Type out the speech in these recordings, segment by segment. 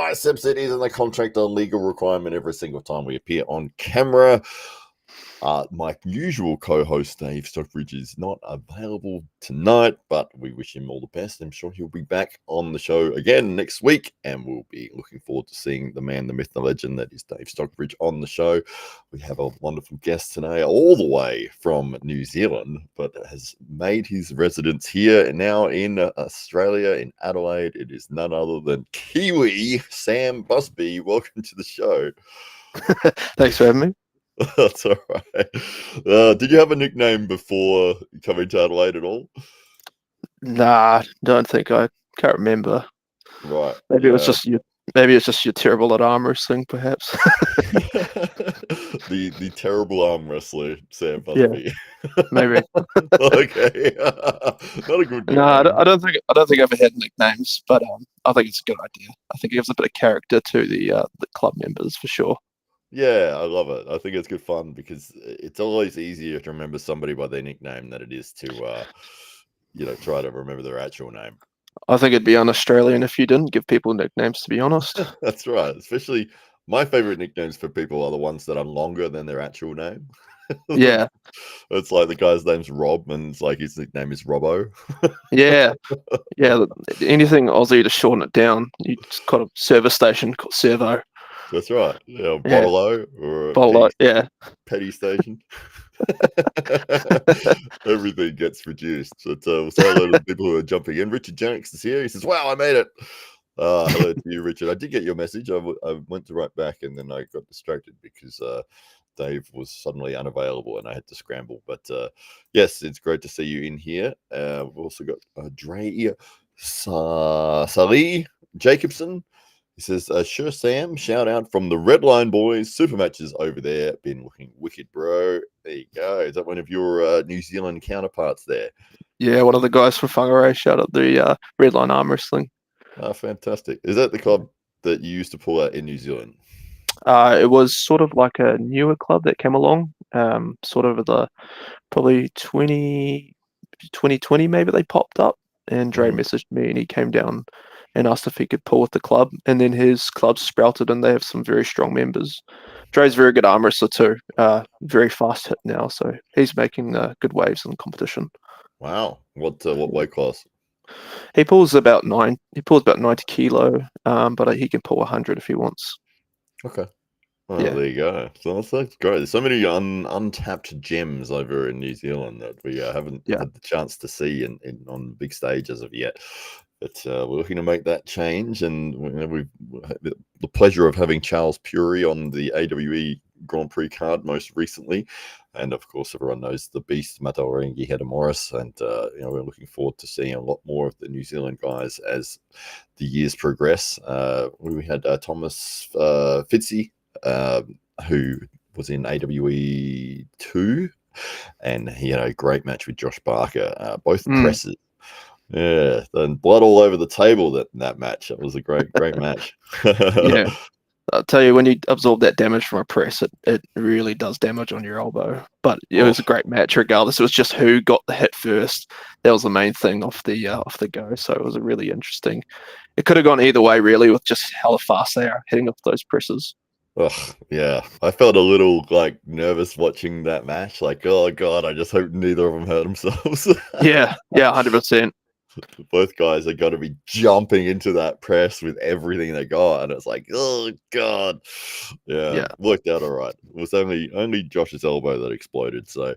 biceps. It is in the contract, a legal requirement every single time we appear on camera. My usual co-host, Dave Stockbridge, is not available tonight, but we wish him all the best. I'm sure he'll be back on the show again next week, and we'll be looking forward to seeing the man, the myth, the legend that is Dave Stockbridge on the show. We have a wonderful guest today, all the way from New Zealand, but has made his residence here and now in Australia, in Adelaide. It is none other than Kiwi Sam Busby. Welcome to the show. Thanks for having me. That's all right. Did you have a nickname before coming to Adelaide at all? Nah, don't think I can't remember. Right. Maybe it was just you. Maybe it's just you're terrible at arm wrestling, perhaps. the terrible arm wrestler, Sam Busby. Yeah, maybe. Okay. Not a good nickname. No, I don't think I've ever had nicknames, but I think it's a good idea. I think it gives a bit of character to the club members for sure. Yeah, I love it. I think it's good fun because it's always easier to remember somebody by their nickname than it is to, try to remember their actual name. I think it'd be un-Australian if you didn't give people nicknames, to be honest. That's right. Especially my favorite nicknames for people are the ones that are longer than their actual name. Yeah. It's like the guy's name's Rob and it's like his nickname is Robbo. Yeah. Anything Aussie to shorten it down. You just got a service station called Servo. That's right. Yeah, Bottle-O or petty station. Everything gets reduced. But we'll say hello to the people who are jumping in. Richard Jennings is here. He says, "Wow, I made it." Hello to you, Richard. I did get your message. I went to write back and then I got distracted because Dave was suddenly unavailable and I had to scramble. But yes, it's great to see you in here. We've also got Dre Sali Jacobson. He says, "Sure, Sam. Shout out from the Red Line boys. Super matches over there. Been looking wicked, bro." There you go. Is that one of your New Zealand counterparts there? Yeah, one of the guys from Whangarei. Shout out the Red Line Arm Wrestling. Oh, fantastic. Is that the club that you used to pull out in New Zealand? It was sort of like a newer club that came along, sort of probably 2020 maybe they popped up, and Dre messaged me and he came down and asked if he could pull with the club, and then his club sprouted and they have some very strong members. Dre's a very good arm wrestler too, very fast hit now, so he's making good waves in the competition. Wow. What weight class? He pulls about 90 kilo, but he can pull 100 if he wants. Okay. Well, yeah. There you go. So that's great. There's so many untapped gems over in New Zealand that we haven't had the chance to see on big stage as of yet. But we're looking to make that change, and we've the pleasure of having Charles Puri on the AWE Grand Prix card most recently, and of course everyone knows the beast Mataorengi Heather Morris, and we're looking forward to seeing a lot more of the New Zealand guys as the years progress. We had Thomas Fitzy, who was in AWE 2, and he had a great match with Josh Barker, both presses. Yeah, and blood all over the table that match. It was a great match. Yeah, I'll tell you, when you absorb that damage from a press, it really does damage on your elbow. But it was a great match regardless. It was just who got the hit first. That was the main thing off the go. So it was a really interesting. It could have gone either way really, with just how fast they are hitting off those presses. Oh, yeah. I felt a little nervous watching that match. Like, oh god, I just hope neither of them hurt themselves. Yeah, 100%. Both guys are going to be jumping into that press with everything they got, and it's like, oh god, yeah. Worked out all right. It was only Josh's elbow that exploded, so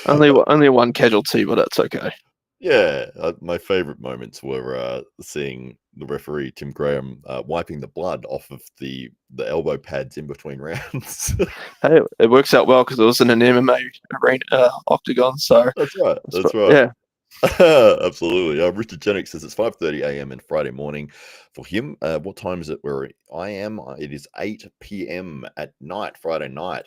only one casualty, but that's okay. Yeah, my favorite moments were seeing the referee Tim Graham wiping the blood off of the elbow pads in between rounds. Hey, it works out well because it was in an MMA arena octagon. So that's right. That's right. Yeah, absolutely. Richard Jennings says it's 5:30 a.m. and Friday morning for him. What time is it where I am? It is 8 p.m. at night, Friday night.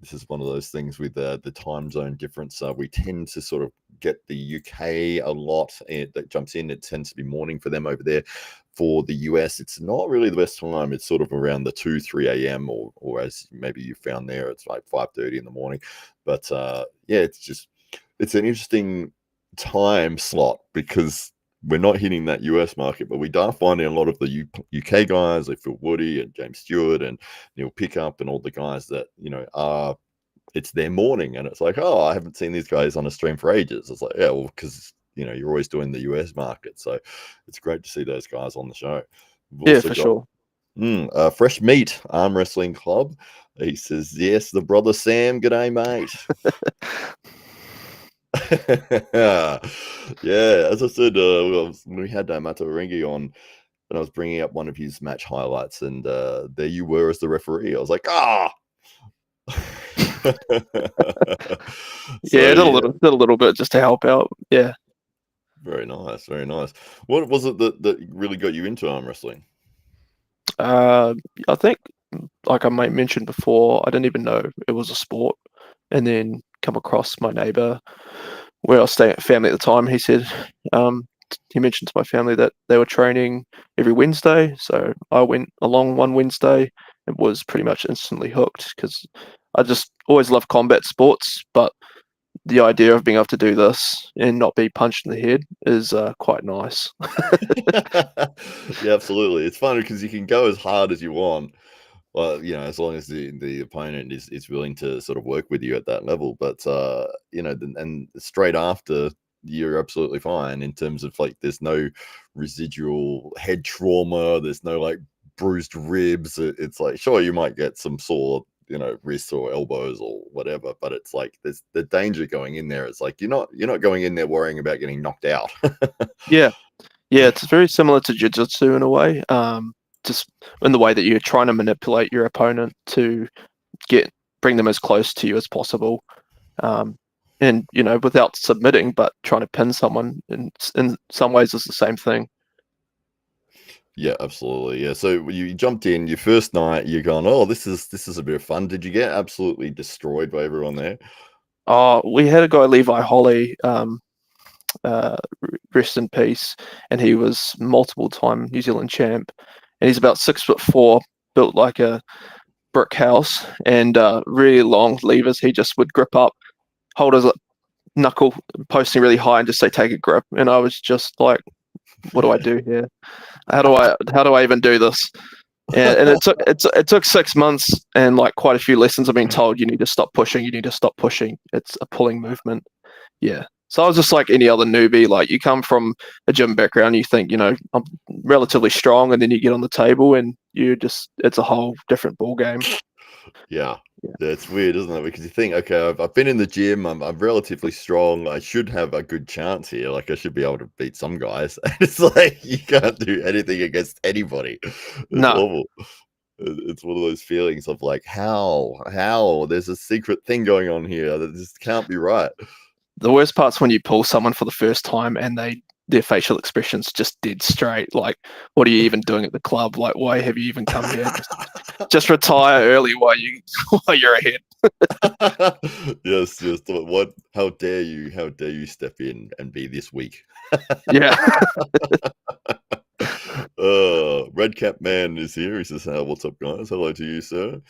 This is one of those things with the time zone difference. We tend to sort of get the UK a lot that jumps in. It tends to be morning for them over there. For the US, it's not really the best time. It's sort of around the 2-3 a.m. or as maybe you found there, it's like 5:30 in the morning. But it's an interesting time slot because we're not hitting that US market, but we are finding a lot of the UK guys like Phil Woody and James Stewart and Neil Pickup and all the guys that, are, it's their morning, and it's like, oh, I haven't seen these guys on a stream for ages. It's like, yeah, well, because you're always doing the US market, so it's great to see those guys on the show. Yeah, for sure. Fresh Meat Arm Wrestling Club. He says, yes, the brother Sam. G'day, mate. Yeah, as I said, we had Mato Ringi on, and I was bringing up one of his match highlights, and there you were as the referee. I was like, ah. Yeah, did a little bit just to help out. Yeah. Very nice, very nice. What was it that really got you into arm wrestling? I think, like I might mention before, I didn't even know it was a sport, and then come across my neighbor where I was staying at family at the time. He said, he mentioned to my family that they were training every Wednesday, so I went along one Wednesday and was pretty much instantly hooked, because I just always loved combat sports, but the idea of being able to do this and not be punched in the head is quite nice. Yeah, absolutely. It's fun because you can go as hard as you want. Well, as long as the opponent is willing to sort of work with you at that level. But and straight after, you're absolutely fine in terms of like there's no residual head trauma. There's no like bruised ribs. It's like, sure, you might get some sore wrists or elbows or whatever, but it's like there's the danger going in there. It's like you're not going in there worrying about getting knocked out. Yeah, it's very similar to jiu-jitsu in a way, just in the way that you're trying to manipulate your opponent to bring them as close to you as possible, and without submitting, but trying to pin someone in some ways is the same thing. Yeah, absolutely. Yeah. So you jumped in your first night, you're going, oh, this is a bit of fun. Did you get absolutely destroyed by everyone there? Oh, we had a guy, Levi Holly, rest in peace, and he was multiple-time New Zealand champ, and he's about 6'4", built like a brick house, and really long levers. He just would grip up, hold his knuckle posting really high, and just say, "Take a grip." And I was just like, "What do I do here? How do I even do this?" And it took 6 months and like quite a few lessons of being told, you need to stop pushing. It's a pulling movement. Yeah. So I was just like any other newbie. Like, you come from a gym background, you think, I'm relatively strong, and then you get on the table and it's a whole different ball game. Yeah. It's weird, isn't it? Because you think, okay, I've been in the gym, I'm relatively strong, I should have a good chance here. Like, I should be able to beat some guys. And it's like you can't do anything against anybody. It's awful. It's one of those feelings of like, how there's a secret thing going on here that just can't be right. The worst part's when you pull someone for the first time and their facial expression's just dead straight. Like, what are you even doing at the club? Like, why have you even come here? Just retire early while you're ahead. Yes. What? How dare you step in and be this weak? Yeah. Red Cap Man is here. He says, what's up, guys? Hello to you, sir.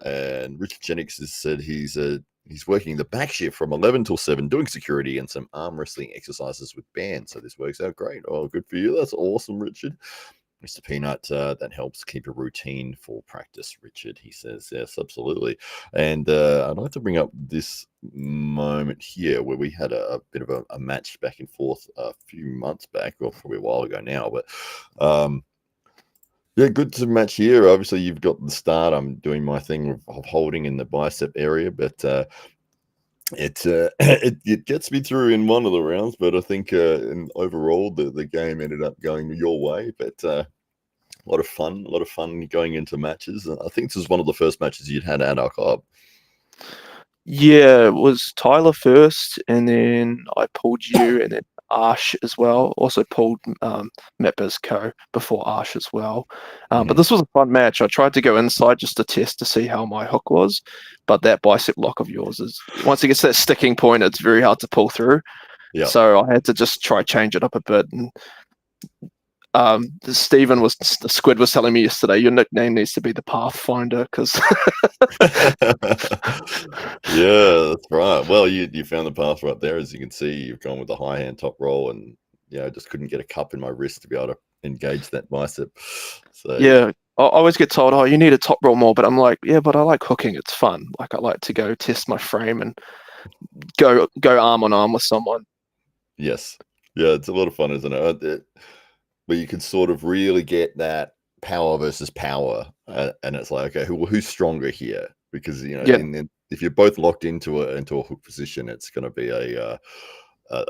And Richard Jennings has said he's working the back shift from 11 till 7, doing security and some arm wrestling exercises with bands. So this works out great. Oh, good for you. That's awesome, Richard. Mr. Peanut, that helps keep a routine for practice, Richard, he says. Yes, absolutely. And I'd like to bring up this moment here where we had a bit of a match back and forth a few months back, or probably a while ago now. But yeah, good to match here. Obviously, you've got the start. I'm doing my thing of holding in the bicep area, but it gets me through in one of the rounds. But I think overall the game ended up going your way. But a lot of fun going into matches. And I think this is one of the first matches you'd had at our club. Yeah, it was Tyler first, and then I pulled you, and then Ash as well. Also pulled Matt Busby before Ash as well. But this was a fun match. I tried to go inside just to test to see how my hook was, but that bicep lock of yours is, once it gets to that sticking point, it's very hard to pull through. Yeah. So I had to just try change it up a bit. And the Squid was telling me yesterday, your nickname needs to be the Pathfinder, because yeah, that's right. Well, you found the path right there. As you can see, you've gone with the high hand top roll, and I just couldn't get a cup in my wrist to be able to engage that bicep. So yeah, I always get told, "Oh, you need a top roll more," but I'm like, "Yeah, but I like hooking. It's fun. Like I like to go test my frame and go arm on arm with someone." yes, yeah, it's a lot of fun, isn't it? But you can sort of really get that power versus power, and it's like, okay, who's stronger here? Because Yeah, if you're both locked into a hook position, it's going to be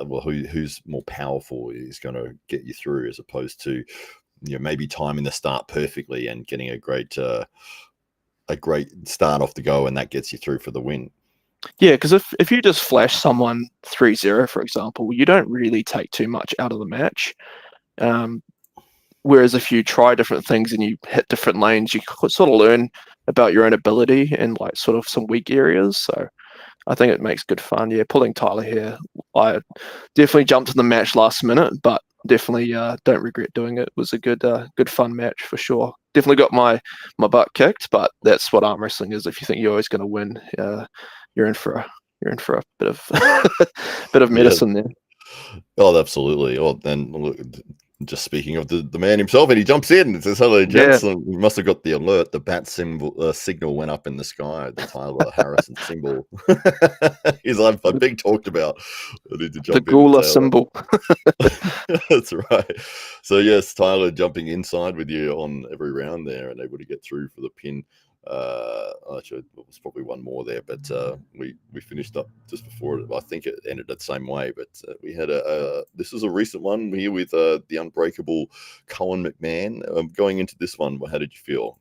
well, who's more powerful is going to get you through, as opposed to maybe timing the start perfectly and getting a great start off the go, and that gets you through for the win. yeah, because if you just flash someone 3-0, for example, you don't really take too much out of the match. Whereas if you try different things and you hit different lanes, you sort of learn about your own ability and like sort of some weak areas. So I think it makes good fun. Yeah, pulling Tyler here, I definitely jumped in the match last minute, but definitely don't regret doing it. It was a good fun match for sure. Definitely got my butt kicked, but that's what arm wrestling is. If you think you're always going to win, you're in for a bit of bit of Yeah. medicine there. Oh, absolutely. Oh, then look, just speaking of the man himself, and he jumps in and says, "Hello, gents." Yeah. We must have got the alert. The bat signal went up in the sky. The Tyler Harrison symbol. He's I'm being talked about. I need to The jump in and Gula say hello. symbol. That's right. So yes, Tyler jumping inside with you on every round there and able to get through for the pin. Actually, there was probably one more there, but we finished up just before it. I think it ended the same way, but we had this is a recent one here with the unbreakable Cohen McMahon. Going into this one, how did you feel?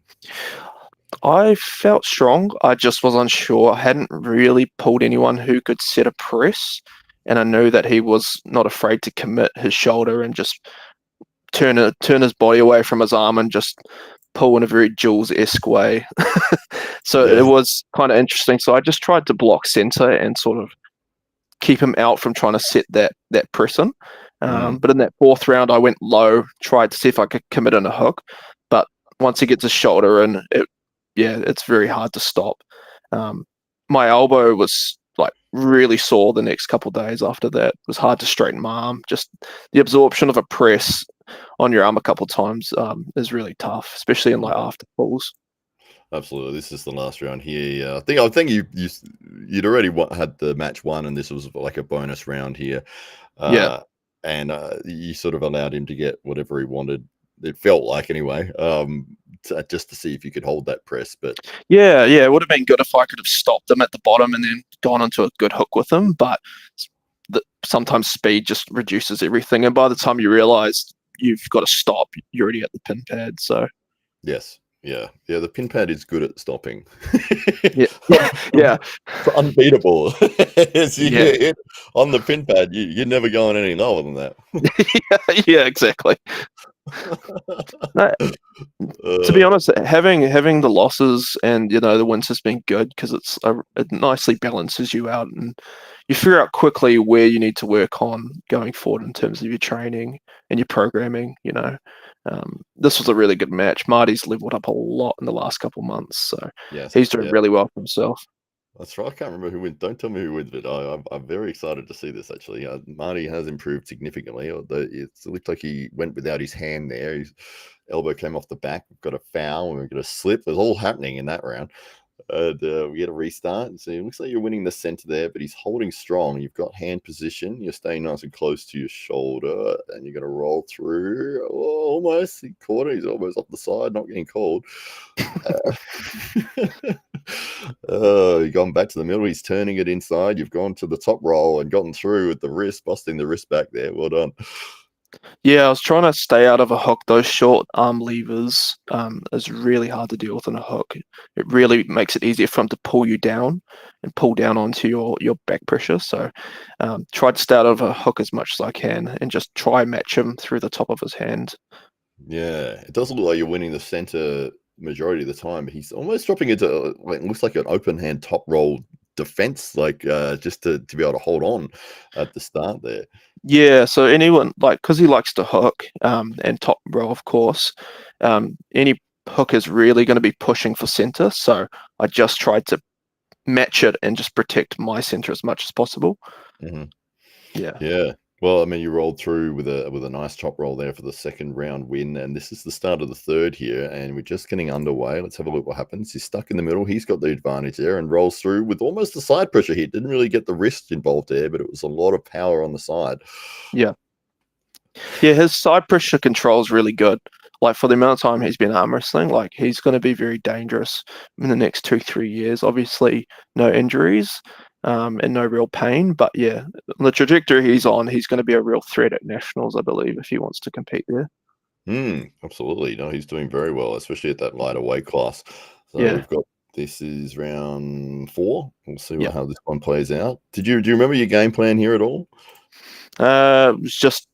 I felt strong. I just was unsure. I hadn't really pulled anyone who could set a press, and I knew that he was not afraid to commit his shoulder and just turn his body away from his arm and just pull in a very Jules-esque way. So it Yeah. was kind of interesting. So I just tried to block center and sort of keep him out from trying to set that press in. But in that fourth round, I went low, tried to see if I could commit in a hook. But once he gets his shoulder in, it's very hard to stop. My elbow was like really sore the next couple of days after that. It was hard to straighten my arm. Just the absorption of a press on your arm a couple of times is really tough, especially in like after pulls. Absolutely, this is the last round here. I think you'd already had the match won, and this was like a bonus round here. Yeah. And you sort of allowed him to get whatever he wanted. It felt like anyway, just to see if you could hold that press. But Yeah, it would have been good if I could have stopped him at the bottom and then gone into a good hook with him. But sometimes speed just reduces everything, and by the time you realise you've got to stop, you're already at the pin pad. So yes, yeah. The pin pad is good at stopping. yeah. It's unbeatable. Yeah. On the pin pad, you're never going any lower than that. Yeah, exactly. No, to be honest, having the losses and the wins has been good because it nicely balances you out, and you figure out quickly where you need to work on going forward in terms of your training and your programming. This was a really good match. Marty's leveled up a lot in the last couple of months, so yes, he's doing really well for himself. That's right. I can't remember who wins. Don't tell me who wins, but I'm very excited to see this. Actually, Marty has improved significantly. Although it looked like he went without his hand there. His elbow came off the back. We've got a foul and we've got a slip. It was all happening in that round. And we get a restart. So it looks like you're winning the center there, but he's holding strong. You've got hand position. You're staying nice and close to your shoulder, and you're going to roll through. Oh, almost. He caught it. He's almost off the side, not getting called. You've gone back to the middle. He's turning it inside. You've gone to the top roll and gotten through with the wrist, busting the wrist back there. Well done. Yeah, I was trying to stay out of a hook. Those short arm levers is really hard to deal with in a hook. It really makes it easier for him to pull you down and pull down onto your back pressure. So tried to stay out of a hook as much as I can and just try and match him through the top of his hand. Yeah, it doesn't look like you're winning the center majority of the time. He's almost dropping into it looks like an open hand top roll defense, like just to be able to hold on at the start there. Yeah, so anyone because he likes to hook and top row, of course. Any hook is really going to be pushing for center. So I just tried to match it and just protect my center as much as possible. Mm-hmm. Yeah. Yeah. Well, I mean, you rolled through with a nice top roll there for the second round win, and this is the start of the third here, and we're just getting underway. Let's have a look what happens. He's stuck in the middle. He's got the advantage there and rolls through with almost a side pressure hit. Didn't really get the wrist involved there, but it was a lot of power on the side. Yeah. Yeah, his side pressure control is really good. Like, for the amount of time he's been arm wrestling, like, he's going to be very dangerous in the next 2-3 years. Obviously, no injuries, and no real pain. But yeah, the trajectory he's on, he's going to be a real threat at nationals, I believe, if he wants to compete there. Absolutely. No, he's doing very well, especially at that lighter weight class. So Yeah. we've got, this is round 4. We'll see how this one plays out. Do you remember your game plan here at all? It was just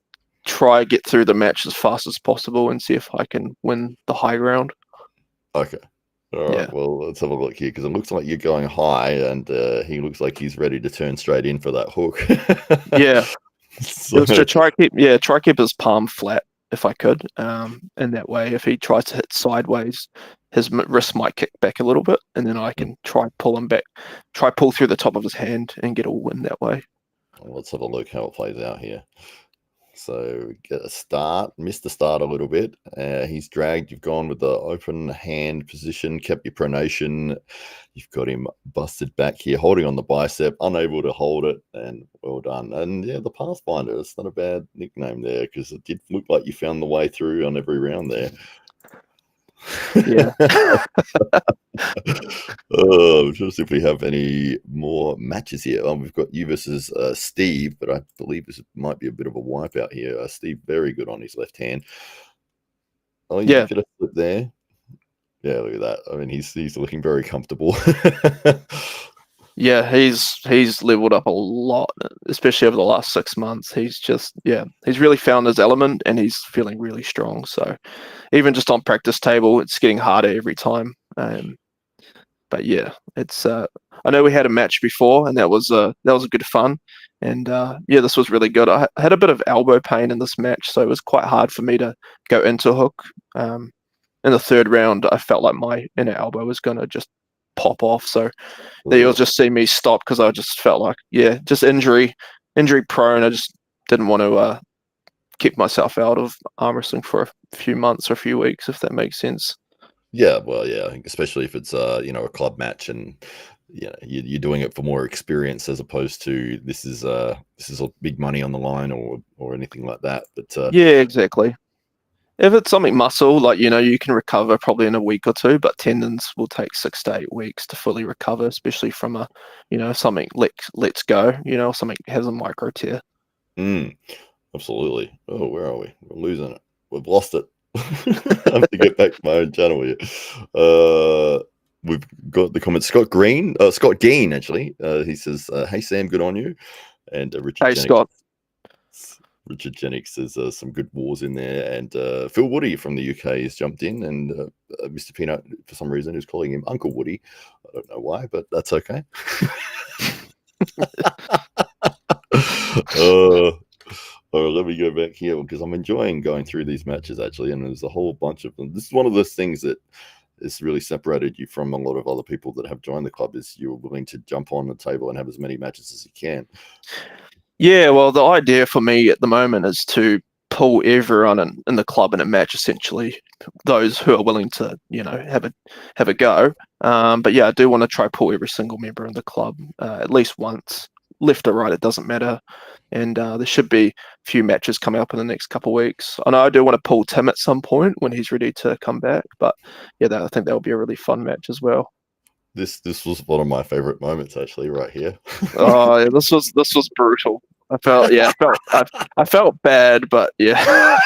try get through the match as fast as possible and see if I can win the high ground. Okay. All right. Well, let's have a look here, because it looks like you're going high, and he looks like he's ready to turn straight in for that hook. Yeah. So, it was to try keep his palm flat if I could. And that way, if he tries to hit sideways, his wrist might kick back a little bit, and then I can try pull him back, pull through the top of his hand and get a win that way. Well, let's have a look how it plays out here. So get a start, missed the start a little bit. He's dragged. You've gone with the open hand position, kept your pronation. You've got him busted back here, holding on the bicep, unable to hold it, and well done. And yeah, the Pathfinder, it's not a bad nickname there, because it did look like you found the way through on every round there. Yeah. Just if we have any more matches here. We've got you versus Steve, but I believe this might be a bit of a wipeout here. Steve, very good on his left hand. Oh, you get a flip there. Yeah, look at that. I mean, he's looking very comfortable. Yeah, he's leveled up a lot, especially over the last 6 months. He's really found his element, and he's feeling really strong. So even just on practice table, it's getting harder every time. But yeah, it's I know we had a match before, and that was a good fun. And this was really good. I had a bit of elbow pain in this match, so it was quite hard for me to go into hook. In the third round, I felt like my inner elbow was going to just pop off. So you'll just see me stop, because I just felt like, just injury prone. I just didn't want to keep myself out of arm wrestling for a few months or a few weeks, if that makes sense. Yeah, well, yeah, especially if it's a club match, and you're doing it for more experience, as opposed to this is a big money on the line or anything like that. But yeah, exactly. If it's something muscle, like, you can recover probably in a week or two, but tendons will take 6 to 8 weeks to fully recover, especially from a, something lets go, something has a micro tear. Absolutely. Oh, where are we? We're losing it. We've lost it. I have to get back to my own channel here. We've got the comments. Scott Geen, actually. He says, "Hey Sam, good on you." And Richard. Hey, Scott. Richard Jennings says some good wars in there, and Phil Woody from the UK has jumped in, and Mr. Peanut, for some reason, is calling him Uncle Woody. I don't know why, but that's okay. Let me go back here, because I'm enjoying going through these matches, actually, and there's a whole bunch of them. This is one of those things that has really separated you from a lot of other people that have joined the club, is you're willing to jump on the table and have as many matches as you can. Yeah, well, the idea for me at the moment is to pull everyone in the club in a match, essentially, those who are willing to, have a go. But yeah, I do want to try pull every single member in the club at least once, left or right, it doesn't matter. And there should be a few matches coming up in the next couple of weeks. I know I do want to pull Tim at some point when he's ready to come back, but yeah, I think that will be a really fun match as well. This was one of my favorite moments, actually, right here. Oh, yeah, this was brutal. I felt bad, but yeah.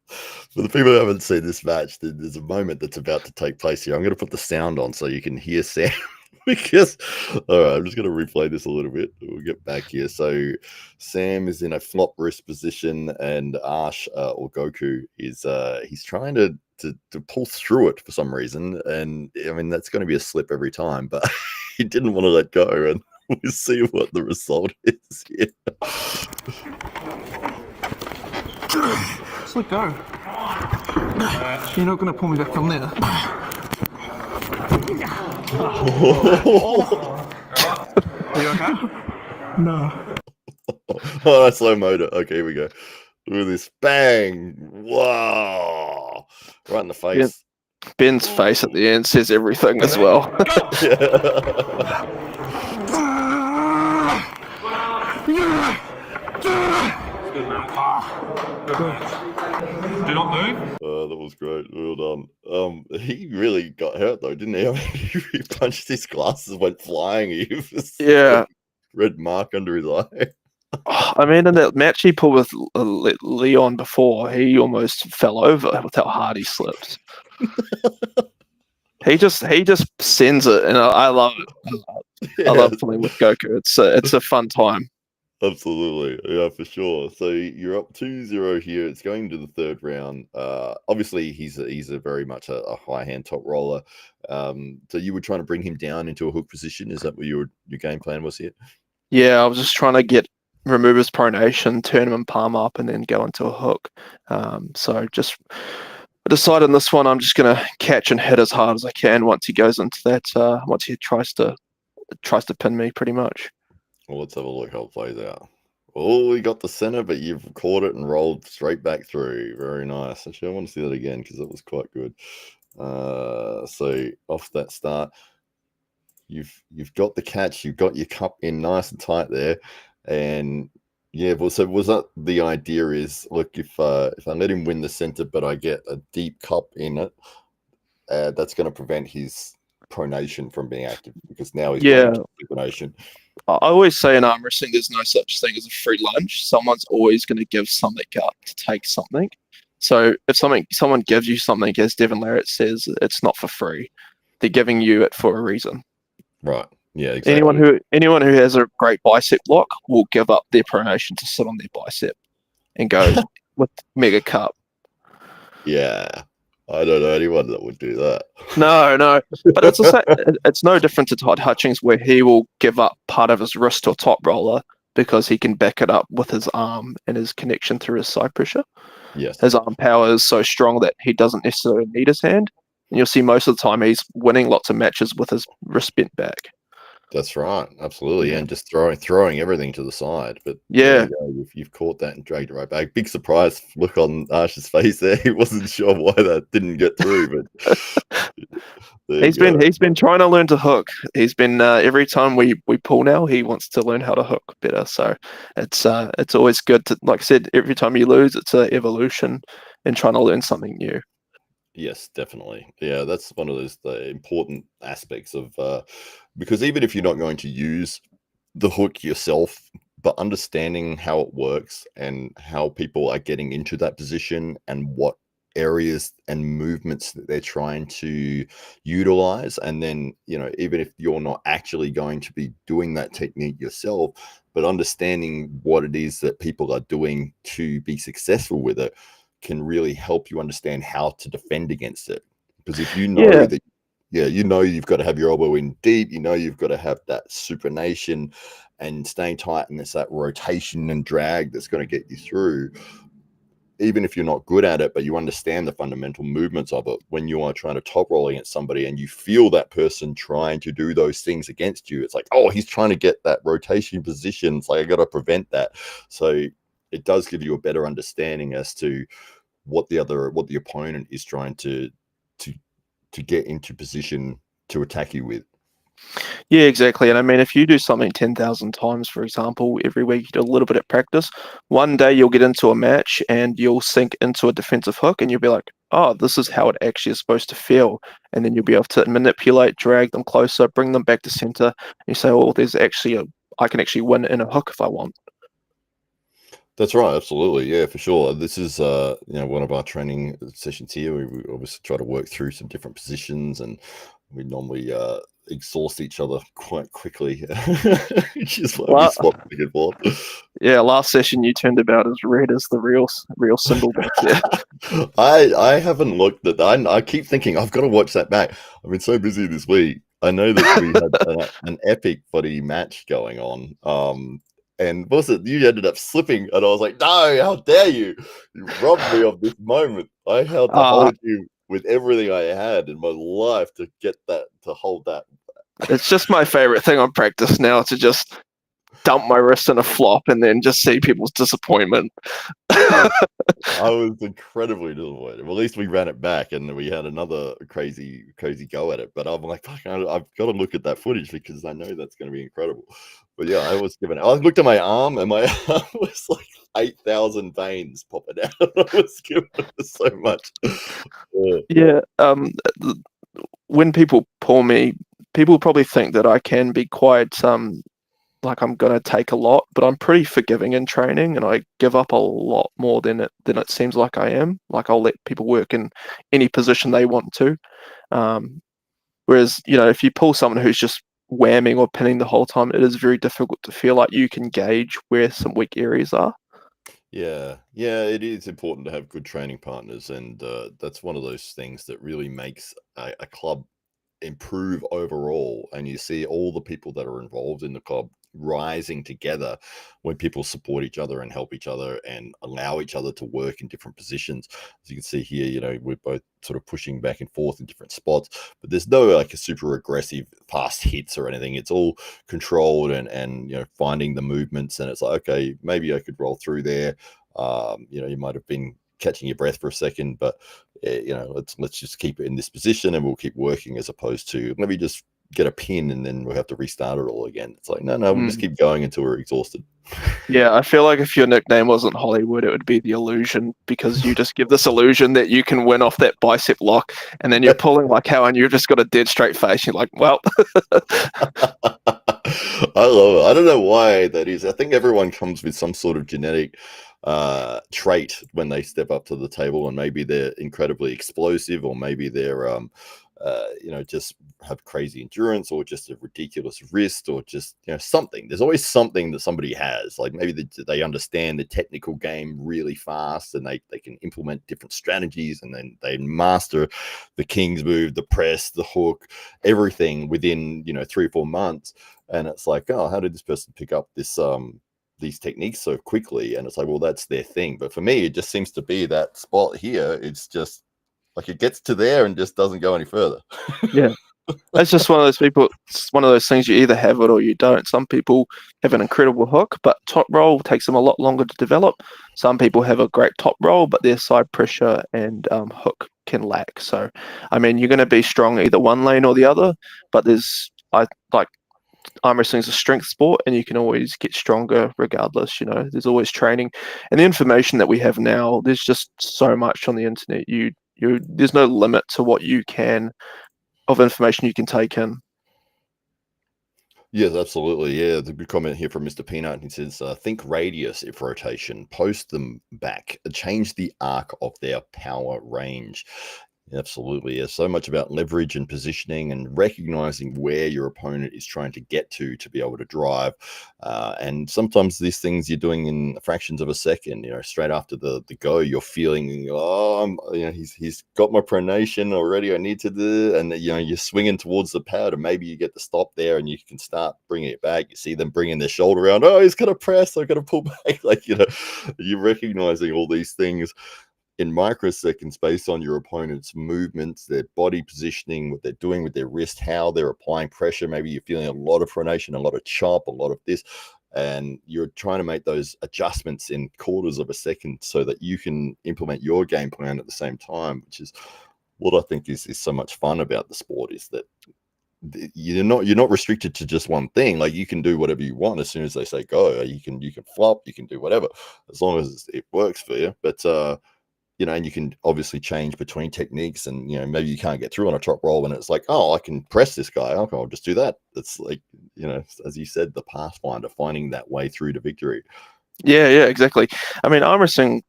For the people who haven't seen this match, there's a moment that's about to take place here. I'm going to put the sound on so you can hear Sam. Because, all right, I'm just going to replay this a little bit. We'll get back here. So Sam is in a flop wrist position, and Ash or Goku is he's trying to pull through it for some reason, and I mean that's going to be a slip every time, but he didn't want to let go, and we'll see what the result is here. Just let go. You're not going to pull me back from there. Are you okay? No. Oh, I slow mode it. Okay, here we go. Look at this. Bang. Wow. Right in the face. Ben's face at the end says everything as well. Good man. Do not move. That was great. Well done. He really got hurt though, didn't he? I mean, he punched his glasses, went flying. He was red mark under his eye. I mean, in that match he pulled with Leon before, he almost fell over with how hard he slipped. He just sends it, and I love it. I love playing with Goku. It's a fun time. Absolutely, yeah, for sure. So you're up 2-0 here. It's going to the third round. Obviously, he's a very much a high hand top roller. So you were trying to bring him down into a hook position. Is that what your game plan was here? Yeah, I was just trying to remove his pronation, turn him and palm up, and then go into a hook. So just I decided in this one I'm just going to catch and hit as hard as I can once he goes into that. Once he tries to pin me, pretty much. Well, let's have a look how it plays out. Oh, we got the center, but you've caught it and rolled straight back through. Very nice. Actually, I want to see that again because that was quite good. So off that start, you've got the catch. You've got your cup in nice and tight there, and yeah. Well, so was that the idea? Is look, if I let him win the center, but I get a deep cup in it, that's going to prevent his pronation from being active because now he's pronation. I always say in arm wrestling, there's no such thing as a free lunch. Someone's always going to give something up to take something. So if someone gives you something, as Devin Larratt says, it's not for free. They're giving you it for a reason. Right. Yeah. Exactly. Anyone who has a great bicep lock will give up their pronation to sit on their bicep and go with mega cup. Yeah. I don't know anyone that would do that. No, but it's no different to Todd Hutchings, where he will give up part of his wrist to a top roller because he can back it up with his arm and his connection through his side pressure. Yes, his arm power is so strong that he doesn't necessarily need his hand, and you'll see most of the time he's winning lots of matches with his wrist bent back. That's right, absolutely, and just throwing everything to the side. But you've caught that and dragged it right back. Big surprise look on Arsh's face there. He wasn't sure why that didn't get through, but he's been trying to learn to hook. He's been every time we pull now, he wants to learn how to hook better. So it's always good to, like I said, every time you lose, it's an evolution in trying to learn something new. Yes, definitely. Yeah, that's one of the important aspects of because even if you're not going to use the hook yourself, but understanding how it works and how people are getting into that position and what areas and movements that they're trying to utilize, and then even if you're not actually going to be doing that technique yourself, but understanding what it is that people are doing to be successful with it can really help you understand how to defend against it. Because if you know that, you've got to have your elbow in deep, you've got to have that supination and staying tight, and it's that rotation and drag that's going to get you through. Even if you're not good at it, but you understand the fundamental movements of it, when you are trying to top roll against somebody and you feel that person trying to do those things against you, it's like, oh, he's trying to get that rotation position. It's like, I got to prevent that. So it does give you a better understanding as to what the opponent is trying to get into position to attack you with. Yeah, exactly. And I mean, if you do something 10,000 times, for example, every week, you do a little bit of practice, one day you'll get into a match and you'll sink into a defensive hook and you'll be like, oh, this is how it actually is supposed to feel. And then you'll be able to manipulate, drag them closer, bring them back to center. And you say, well, I can actually win in a hook if I want. That's right, absolutely, yeah, for sure. This is one of our training sessions here. We obviously try to work through some different positions, and we normally exhaust each other quite quickly, which is why we swap back and forth. Yeah, last session you turned about as red as the real symbol back there. I haven't looked at that. I keep thinking I've got to watch that back. I've been so busy this week. I know that we had an epic buddy match going on. And you ended up slipping, and I was like, no, how dare you? You robbed me of this moment. I had to hold you with everything I had in my life to hold that. It's just my favorite thing on practice now, to just dump my wrist in a flop and then just see people's disappointment. I was incredibly disappointed. Well, at least we ran it back and we had another crazy go at it. But I'm like, fuck, I've got to look at that footage because I know that's going to be incredible. But yeah, I looked at my arm and my arm was like 8,000 veins popping out. I was giving it so much. Yeah. When people pull me, people probably think that I can be quite like I'm going to take a lot, but I'm pretty forgiving in training, and I give up a lot more than it seems like I am. Like, I'll let people work in any position they want to. Whereas, if you pull someone who's just whamming or pinning the whole time, it is very difficult to feel like you can gauge where some weak areas are. Yeah, it is important to have good training partners, and that's one of those things that really makes a club improve overall. And you see all the people that are involved in the club rising together when people support each other and help each other and allow each other to work in different positions. As you can see here, we're both sort of pushing back and forth in different spots, but there's no like a super aggressive fast hits or anything. It's all controlled and finding the movements, and it's like, okay, maybe I could roll through there. You might have been catching your breath for a second, but let's just keep it in this position and we'll keep working, as opposed to maybe just get a pin and then we'll have to restart it all again. It's like, no, we'll just keep going until we're exhausted. Yeah, I feel like if your nickname wasn't Hollywood, it would be the illusion, because you just give this illusion that you can win off that bicep lock, and then you're pulling like hell and you've just got a dead straight face. You're like, well. I love it. I don't know why that is. I think everyone comes with some sort of genetic trait when they step up to the table, and maybe they're incredibly explosive, or maybe they're just have crazy endurance, or just a ridiculous wrist, or just something. There's always something that somebody has. Like maybe they understand the technical game really fast, and they can implement different strategies, and then they master the king's move, the press, the hook, everything within 3 or 4 months. And it's like, oh, how did this person pick up these techniques so quickly? And it's like, well, that's their thing. But for me, it just seems to be that spot here. It's just like it gets to there and just doesn't go any further. Yeah. It's just one of those people. It's one of those things, you either have it or you don't. Some people have an incredible hook, but top roll takes them a lot longer to develop. Some people have a great top roll, but their side pressure and hook can lack. So, I mean, you're going to be strong either one lane or the other, but arm wrestling is a strength sport, and you can always get stronger regardless. There's always training, and the information that we have now, there's just so much on the internet. There's no limit to what of information you can take in. Yes, absolutely. Yeah, the good comment here from Mr. Peanut. He says, think radius if rotation, post them back, change the arc of their power range. Absolutely. Yeah, so much about leverage and positioning and recognizing where your opponent is trying to get to be able to drive. And sometimes these things you're doing in fractions of a second, straight after the go, you're feeling, he's got my pronation already. I need to do, and you're swinging towards the pad, and maybe you get to stop there and you can start bringing it back. You see them bringing their shoulder around. Oh, he's going to press. I've got to pull back. You're recognizing all these things in microseconds based on your opponent's movements, their body positioning, what they're doing with their wrist, how they're applying pressure. Maybe you're feeling a lot of pronation, a lot of chop, a lot of this, and you're trying to make those adjustments in quarters of a second so that you can implement your game plan at the same time, which is what I think is so much fun about the sport, is that you're not restricted to just one thing. Like, you can do whatever you want as soon as they say go. You can flop, you can do whatever, as long as it works for you. But and you can obviously change between techniques, and maybe you can't get through on a top roll, and it's like, oh, I can press this guy. Okay, I'll just do that. It's like, as you said, the pathfinder, finding that way through to victory. Yeah, exactly. I mean, arm wrestling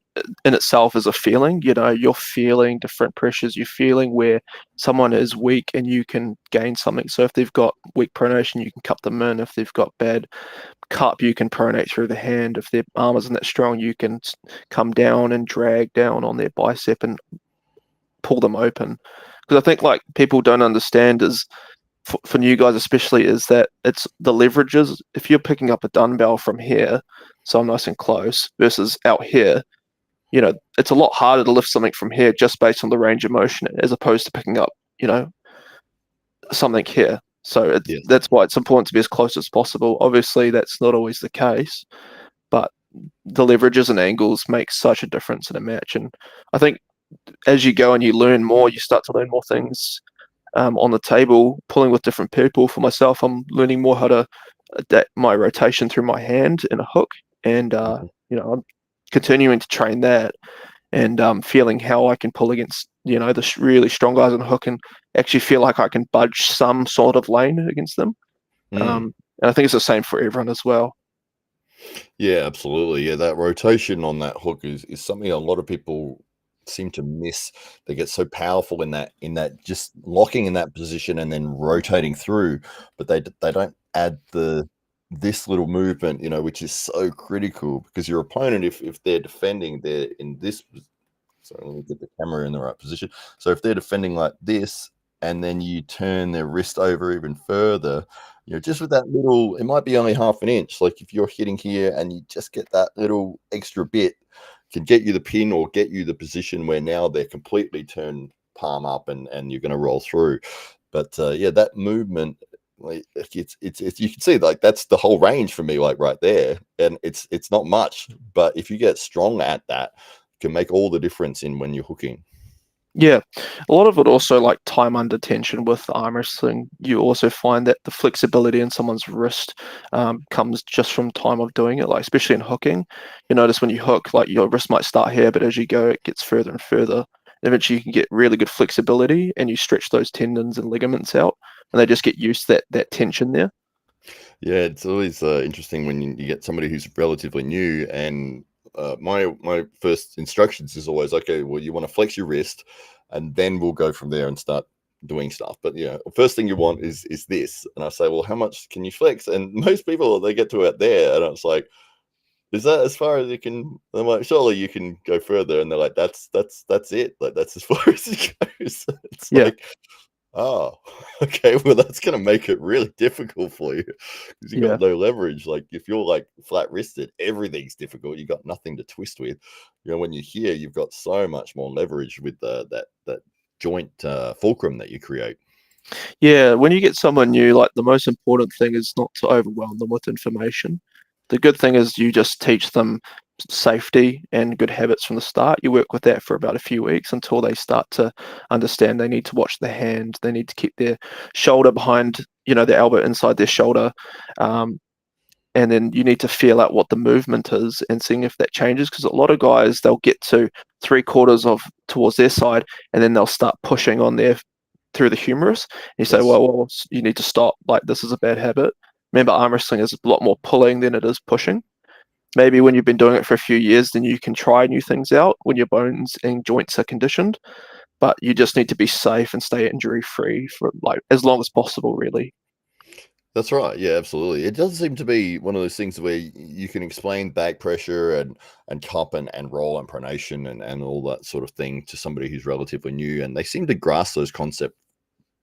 in itself is a feeling. You're feeling different pressures. You're feeling where someone is weak and you can gain something. So if they've got weak pronation, you can cut them in. If they've got bad cup, you can pronate through the hand. If their arm isn't that strong, you can come down and drag down on their bicep and pull them open. Because I think, like, people don't understand is, for new guys especially, is that it's the leverages. If you're picking up a dumbbell from here, so I'm nice and close, versus out here, it's a lot harder to lift something from here just based on the range of motion, as opposed to picking up, something here. So that's why it's important to be as close as possible. Obviously, that's not always the case, but the leverages and angles make such a difference in a match. And I think as you go and you learn more, you start to learn more things on the table, pulling with different people. For myself, I'm learning more how to adapt my rotation through my hand in a hook, and I'm continuing to train that, and feeling how I can pull against the really strong guys on a hook and actually feel like I can budge some sort of lane against them. And I think it's the same for everyone as well. Yeah, absolutely. Yeah, that rotation on that hook is something a lot of people seem to miss. They get so powerful in that just locking in that position and then rotating through, but they don't add this little movement, which is so critical, because your opponent, if they're defending, they're in this. So let me get the camera in the right position. So if they're defending like this, and then you turn their wrist over even further, just with that little, it might be only half an inch. Like if you're hitting here and you just get that little extra bit, can get you the pin or get you the position where now they're completely turned palm up and you're going to roll through. But that movement, like it's you can see, like that's the whole range for me, like right there. And it's not much, but if you get strong at that, it can make all the difference in when you're hooking. Yeah, a lot of it also, like time under tension with arm wrestling, you also find that the flexibility in someone's wrist comes just from time of doing it. Like especially in hooking, you notice when you hook, like your wrist might start here, but as you go, it gets further and further. Eventually, you can get really good flexibility, and you stretch those tendons and ligaments out, and they just get used to that tension there. Yeah, it's always interesting when you get somebody who's relatively new, and my first instructions is always, okay, well, you want to flex your wrist, and then we'll go from there and start doing stuff. But first thing you want is this, and I say, well, how much can you flex? And most people, they get to out there, and it's like, is that as far as you can? I'm like, surely you can go further, and they're like, that's it, like that's as far as it goes. It's like, oh, okay, well, that's going to make it really difficult for you, because you got no leverage. Like if you're like flat wristed, everything's difficult. You got nothing to twist with. When you're here, you've got so much more leverage with that joint fulcrum that you create. Yeah, when you get someone new, like the most important thing is not to overwhelm them with information. The good thing is you just teach them safety and good habits from the start. You work with that for about a few weeks until they start to understand they need to watch the hand, they need to keep their shoulder behind, their elbow inside their shoulder. And then you need to feel out what the movement is and seeing if that changes, because a lot of guys, they'll get to 3/4 of towards their side and then they'll start pushing on their through the humerus. And you say, well, you need to stop. Like this is a bad habit. Remember, arm wrestling is a lot more pulling than it is pushing. Maybe when you've been doing it for a few years, then you can try new things out when your bones and joints are conditioned. But you just need to be safe and stay injury free for like as long as possible, really. That's right. Yeah, absolutely. It does seem to be one of those things where you can explain back pressure and cup and roll and pronation and all that sort of thing to somebody who's relatively new, and they seem to grasp those concepts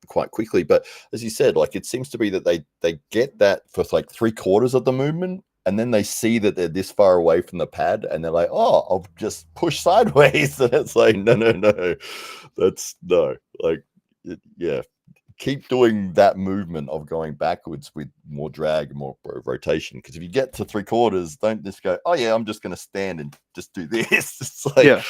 quite quickly. But as you said, like it seems to be that they get that for like 3/4 of the movement, and then they see that they're this far away from the pad, and they're like, oh, I'll just push sideways. And it's like, no, that's no, like, yeah. Keep doing that movement of going backwards with more drag, more rotation. Because if you get to 3/4, don't just go, oh yeah, I'm just going to stand and just do this. It's like,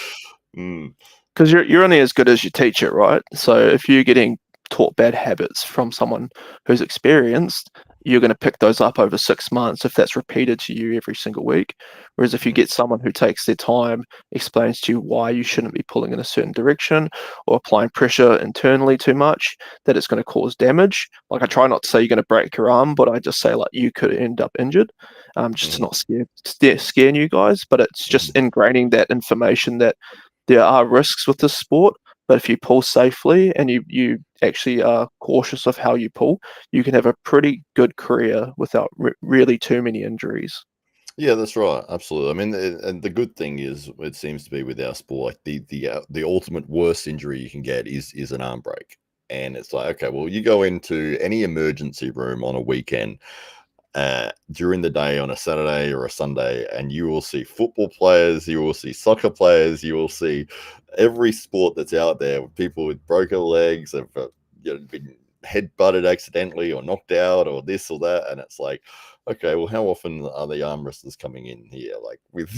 because you're only as good as you teach it, right? So if you're getting taught bad habits from someone who's experienced, you're going to pick those up over 6 months if that's repeated to you every single week. Whereas if you get someone who takes their time, explains to you why you shouldn't be pulling in a certain direction or applying pressure internally too much, that it's going to cause damage. Like I try not to say you're going to break your arm, but I just say like you could end up injured, just to not scare you guys. But it's just ingraining that information that there are risks with this sport, but if you pull safely and you actually are cautious of how you pull, you can have a pretty good career without really too many injuries. Yeah, that's right. Absolutely. I mean, and the good thing is, it seems to be with our sport, like the ultimate worst injury you can get is an arm break. And it's like, okay, well, you go into any emergency room on a weekend, during the day on a Saturday or a Sunday, and you will see football players, you will see soccer players, you will see every sport that's out there with people with broken legs, have been head-butted accidentally or knocked out or this or that, and it's like, okay, well, how often are the arm wrestlers coming in here like with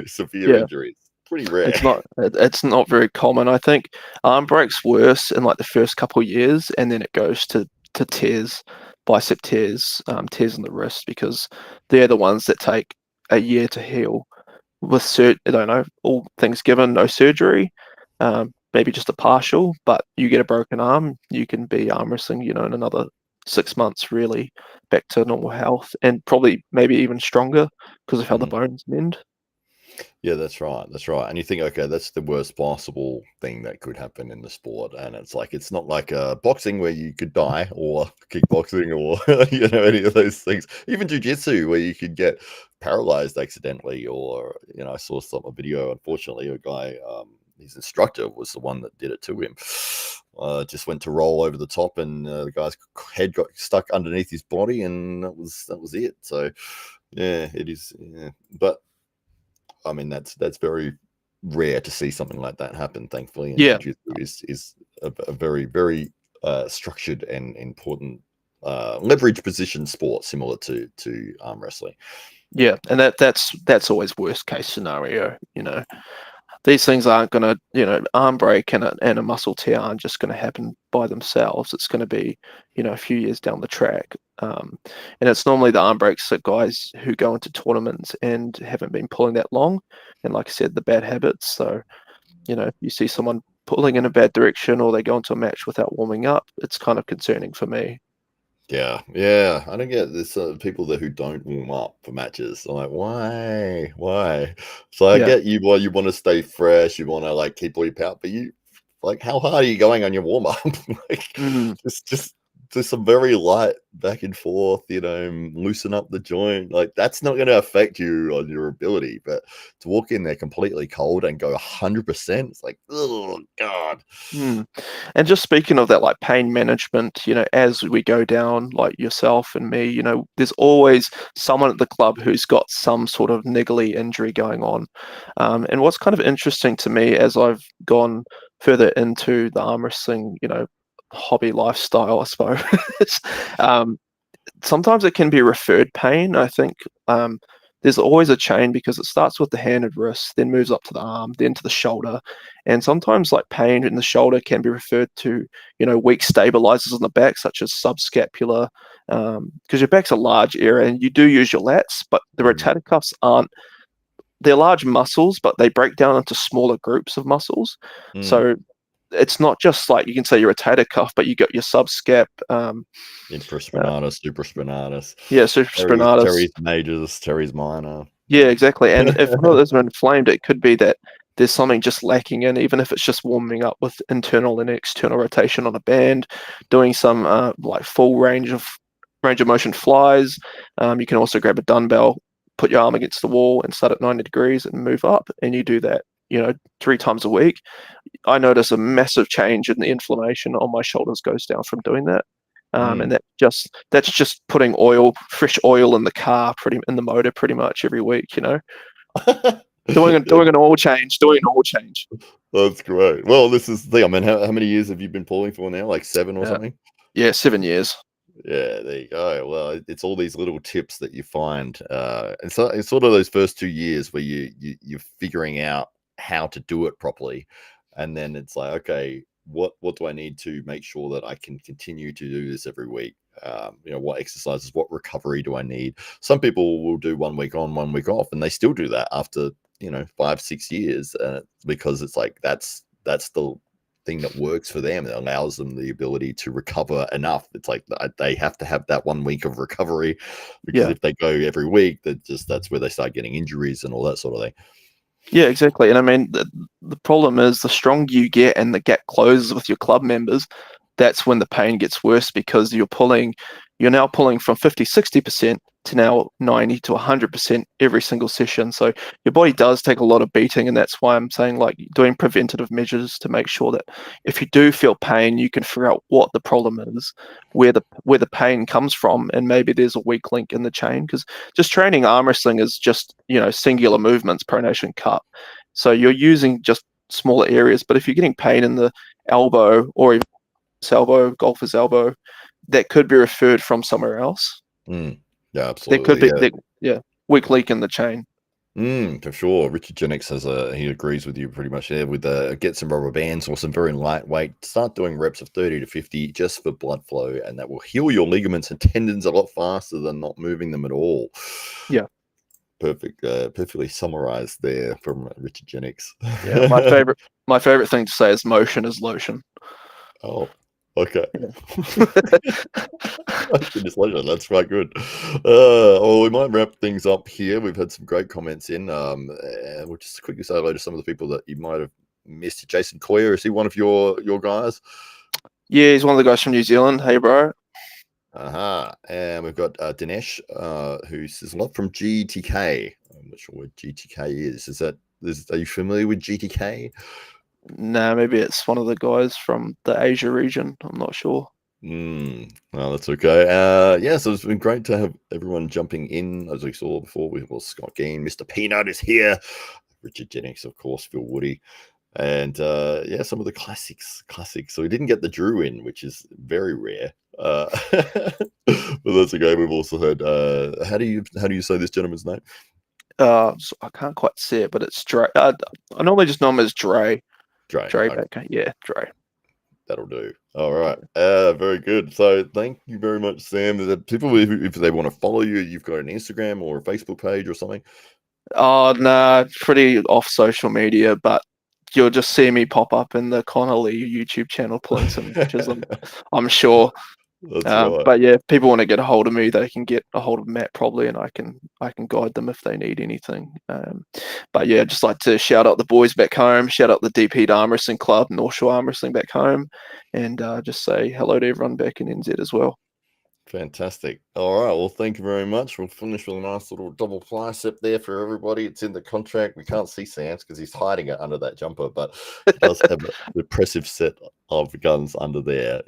severe injuries? Pretty rare. It's not very common. I think arm breaks worse in like the first couple of years, and then it goes to tears, bicep tears, tears in the wrist, because they're the ones that take a year to heal. With I don't know, all things given, no surgery, maybe just a partial, but you get a broken arm, you can be arm wrestling, in another 6 months, really back to normal health, and probably maybe even stronger because of how the bones mend. Yeah, that's right. And you think, okay, that's the worst possible thing that could happen in the sport. And it's like, it's not like boxing where you could die, or kickboxing, or, any of those things. Even jiu-jitsu where you could get paralyzed accidentally, or, I saw a video, unfortunately, a guy, his instructor was the one that did it to him. Just went to roll over the top, and the guy's head got stuck underneath his body, and that was it. So, yeah, it is. Yeah. But I mean, that's very rare to see something like that happen, thankfully. And jiu-jitsu is a very, very structured and important leverage position sport, similar to arm wrestling. Yeah, and that's always worst case scenario. These things aren't going to, arm break and a muscle tear aren't just going to happen by themselves. It's going to be, a few years down the track. And it's normally the arm breaks that guys who go into tournaments and haven't been pulling that long. And like I said, the bad habits. So, you see someone pulling in a bad direction, or they go into a match without warming up, it's kind of concerning for me. Yeah. I don't get this people who don't warm up for matches. I'm like, why? So I get you. Well, you want to stay fresh. You want to like keep all your power, but you like, how hard are you going on your warm up? Just some very light back and forth. Loosen up the joint. Like, that's not going to affect you on your ability. But to walk in there completely cold and go 100%, it's like, oh god. And just speaking of that, like pain management, as we go down, like yourself and me, there's always someone at the club who's got some sort of niggly injury going on. And what's kind of interesting to me as I've gone further into the arm wrestling, hobby lifestyle, I suppose, sometimes it can be referred pain. I think there's always a chain, because it starts with the hand and wrist, then moves up to the arm, then to the shoulder. And sometimes like pain in the shoulder can be referred to, weak stabilizers on the back, such as subscapular, because your back's a large area and you do use your lats, but the rotator cuffs they're large muscles, but they break down into smaller groups of muscles. So it's not just like you can say your rotator cuff, but you got your subscap, infraspinatus, supraspinatus. Yeah, supraspinatus. Teres majors, teres minor. Yeah, exactly. And if one of those are inflamed, it could be that there's something just lacking in, even if it's just warming up with internal and external rotation on a band, doing some like full range of motion flies. You can also grab a dumbbell, put your arm against the wall and start at 90 degrees and move up, and you do that 3 times a week. I notice a massive change in the inflammation on my shoulders goes down from doing that. And that's just putting fresh oil in the car, in the motor, pretty much every week. Doing an oil change. That's great. Well, this is the thing. I mean, how many years have you been pulling for now? Like 7 or something? Yeah, 7 years. Yeah, there you go. Well, it's all these little tips that you find, and so it's sort of those first 2 years where you're figuring out how to do it properly, and then it's like, okay, what do I need to make sure that I can continue to do this every week? What exercises, what recovery do I need? Some people will do 1 week on, 1 week off, and they still do that after 5-6 years, because it's like that's the thing that works for them. It allows them the ability to recover enough. It's like they have to have that 1 week of recovery, because if they go every week, that's where they start getting injuries and all that sort of thing. Yeah, exactly. And I mean, the problem is, the stronger you get and the gap closes with your club members, that's when the pain gets worse, because you're now pulling from 50-60% to now 90 to 100% every single session. So your body does take a lot of beating, and that's why I'm saying, like, doing preventative measures to make sure that if you do feel pain, you can figure out what the problem is, where the pain comes from, and maybe there's a weak link in the chain. Because just training arm wrestling is just singular movements, pronation, cut. So you're using just smaller areas, but if you're getting pain in the elbow or elbow, golfer's elbow, that could be referred from somewhere else. Yeah, There absolutely. could be, weak link in the chain. For sure. Richard Jennings he agrees with you pretty much there with get some rubber bands or some very lightweight. Start doing reps of 30 to 50 just for blood flow, and that will heal your ligaments and tendons a lot faster than not moving them at all. Yeah. Perfectly summarized there from Richard Jennings. Yeah, my favorite thing to say is motion is lotion. Oh, okay. Yeah. That's quite good. We might wrap things up here. We've had some great comments in. We'll just quickly say hello to some of the people that you might have missed. Jason Coyer, is he one of your guys? Yeah, he's one of the guys from New Zealand. Hey, bro. And we've got Dinesh, who says a lot from GTK. I'm not sure what GTK is. Are you familiar with GTK? Nah, maybe it's one of the guys from the Asia region. I'm not sure. No, that's okay. So it's been great to have everyone jumping in. As we saw before, we have Scott Geen, Mr. Peanut is here, Richard Jennings, of course, Phil Woody, and some of the classics. So we didn't get the Drew in, which is very rare. But that's okay. We've also heard. How do you say this gentleman's name? So I can't quite see it, but it's Dre. I normally just know him as Dre. Dre. Okay. Yeah, Dre. That'll do. All right. Very good. So thank you very much, Sam. People, if they want to follow you, you've got an Instagram or a Facebook page or something? Oh, nah, pretty off social media, but you'll just see me pop up in the Connelly YouTube channel pulling some pictures, I'm sure. That's right. But yeah, people want to get a hold of me, they can get a hold of Matt probably, and I can guide them if they need anything. But yeah, just like to shout out the boys back home, shout out the DP Arm Wrestling Club, North Shore Arm Wrestling back home, and just say hello to everyone back in NZ as well. Fantastic. All right. Well, thank you very much. We'll finish with a nice little double bicep there for everybody. It's in the contract. We can't see Sam's because he's hiding it under that jumper, but he does have an impressive set of guns under there.